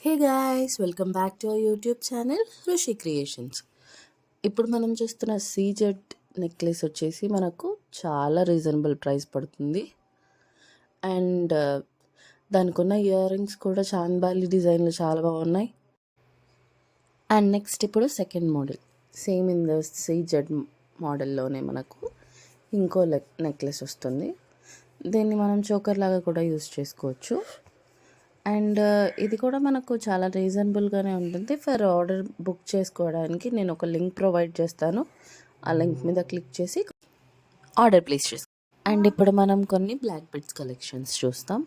Hey guys, welcome back to our YouTube channel Rishi creations. ఇప్పుడు మనం చూస్తున్న CZ necklace వచ్చేసి మనకు చాలా రీజనబుల్ ప్రైస్ పడుతుంది. అండ్ దానికి ఉన్న ఇయర్ రింగ్స్ కూడా చాంద్బాలి డిజైన్లు చాలా బాగున్నాయి. అండ్ నెక్స్ట్ ఇప్పుడు second model, same in the CZ మోడల్లోనే మనకు ఇంకో నెక్లెస్ వస్తుంది. దీన్ని మనం చోకర్ లాగా కూడా యూస్ చేసుకోవచ్చు. అండ్ ఇది కూడా మనకు చాలా రీజనబుల్గానే ఉంటుంది. ఫర్ ఆర్డర్ బుక్ చేసుకోవడానికి నేను ఒక లింక్ ప్రొవైడ్ చేస్తాను. ఆ లింక్ మీద క్లిక్ చేసి ఆర్డర్ ప్లేస్ చేసుకో. అండ్ ఇప్పుడు మనం కొన్ని బ్లాక్ బెడ్స్ కలెక్షన్స్ చూస్తాం.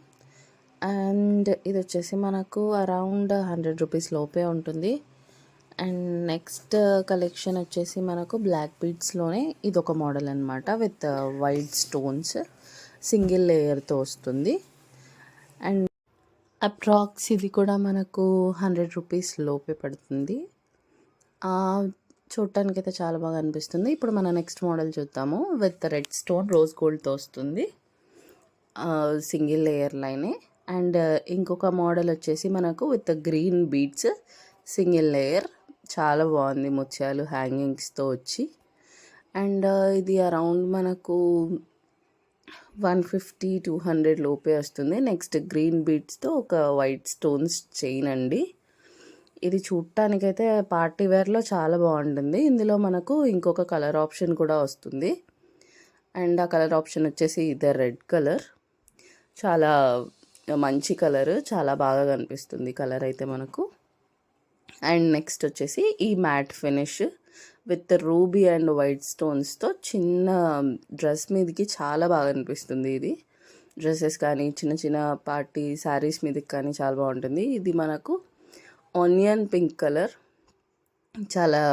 అండ్ ఇది వచ్చేసి మనకు అరౌండ్ 100 రూపీస్ లోపే ఉంటుంది. అండ్ నెక్స్ట్ కలెక్షన్ వచ్చేసి మనకు బ్లాక్ బీడ్స్లోనే ఇది ఒక మోడల్ అనమాట, విత్ వైట్ స్టోన్స్, సింగిల్ లేయర్తో వస్తుంది. అండ్ అప్రాక్స్ ఇది కూడా మనకు 100 రూపీస్ లోపే పడుతుంది. చూడటానికి అయితే చాలా బాగా అనిపిస్తుంది. ఇప్పుడు మన నెక్స్ట్ మోడల్ చూద్దాము. విత్ రెడ్ స్టోన్ రోజ్ గోల్డ్తో వస్తుంది, సింగిల్ లేయర్ లైనే. అండ్ ఇంకొక మోడల్ వచ్చేసి మనకు with green beads, single layer, చాలా బాగుంది, ముత్యాలు హ్యాంగింగ్స్తో వచ్చి. అండ్ ఇది అరౌండ్ మనకు 150-200 లోపే వస్తుంది. నెక్స్ట్ గ్రీన్ బీడ్స్తో ఒక వైట్ స్టోన్స్ చైన్ అండి. ఇది చూడటానికైతే పార్టీ వేర్లో చాలా బాగుంటుంది. ఇందులో మనకు ఇంకొక కలర్ ఆప్షన్ కూడా వస్తుంది. అండ్ ఆ కలర్ ఆప్షన్ వచ్చేసి ఇదే రెడ్ కలర్, చాలా మంచి కలర్, చాలా బాగా కనిపిస్తుంది కలర్ అయితే మనకు. అండ్ నెక్స్ట్ వచ్చేసి ఈ matte finish with ruby and white స్టోన్స్తో చిన్న డ్రెస్ మీదకి చాలా బాగా అనిపిస్తుంది. ఇది డ్రెస్సెస్ కానీ చిన్న చిన్న పార్టీ శారీస్ మీదకి కానీ చాలా బాగుంటుంది. ఇది మనకు ఆనియన్ పింక్ కలర్, చాలా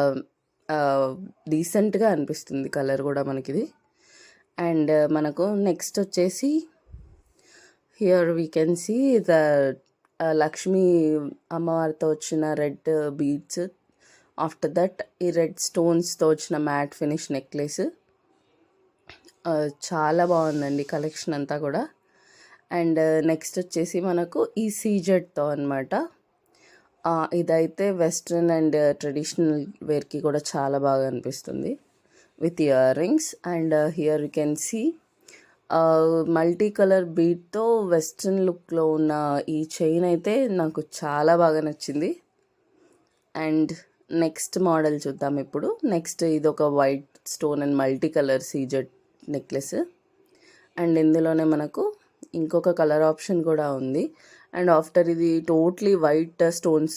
డీసెంట్గా అనిపిస్తుంది కలర్ కూడా మనకిది. అండ్ మనకు నెక్స్ట్ వచ్చేసి here we can see the Lakshmi అమ్మవారితో వచ్చిన రెడ్ బీడ్స్. ఆఫ్టర్ దట్ ఈ రెడ్ స్టోన్స్తో వచ్చిన మ్యాట్ ఫినిష్ నెక్లెస్. చాలా బాగుందండి కలెక్షన్ అంతా కూడా. అండ్ నెక్స్ట్ వచ్చేసి మనకు ఈ సీజెడ్తో అనమాట. ఇదైతే వెస్ట్రన్ అండ్ ట్రెడిషనల్ వేర్కి కూడా చాలా బాగా అనిపిస్తుంది, with earrings. And here you can see multi colour బీడ్తో వెస్ట్రన్ లుక్లో ఉన్న ఈ చైన్ అయితే నాకు చాలా బాగా నచ్చింది. అండ్ నెక్స్ట్ మోడల్ చూద్దాం ఇప్పుడు. నెక్స్ట్ ఇది ఒక white stone and multi colour CZ necklace. And ఇందులోనే మనకు ఇంకొక కలర్ ఆప్షన్ కూడా ఉంది. అండ్ ఆఫ్టర్ ఇది టోటలీ వైట్ స్టోన్స్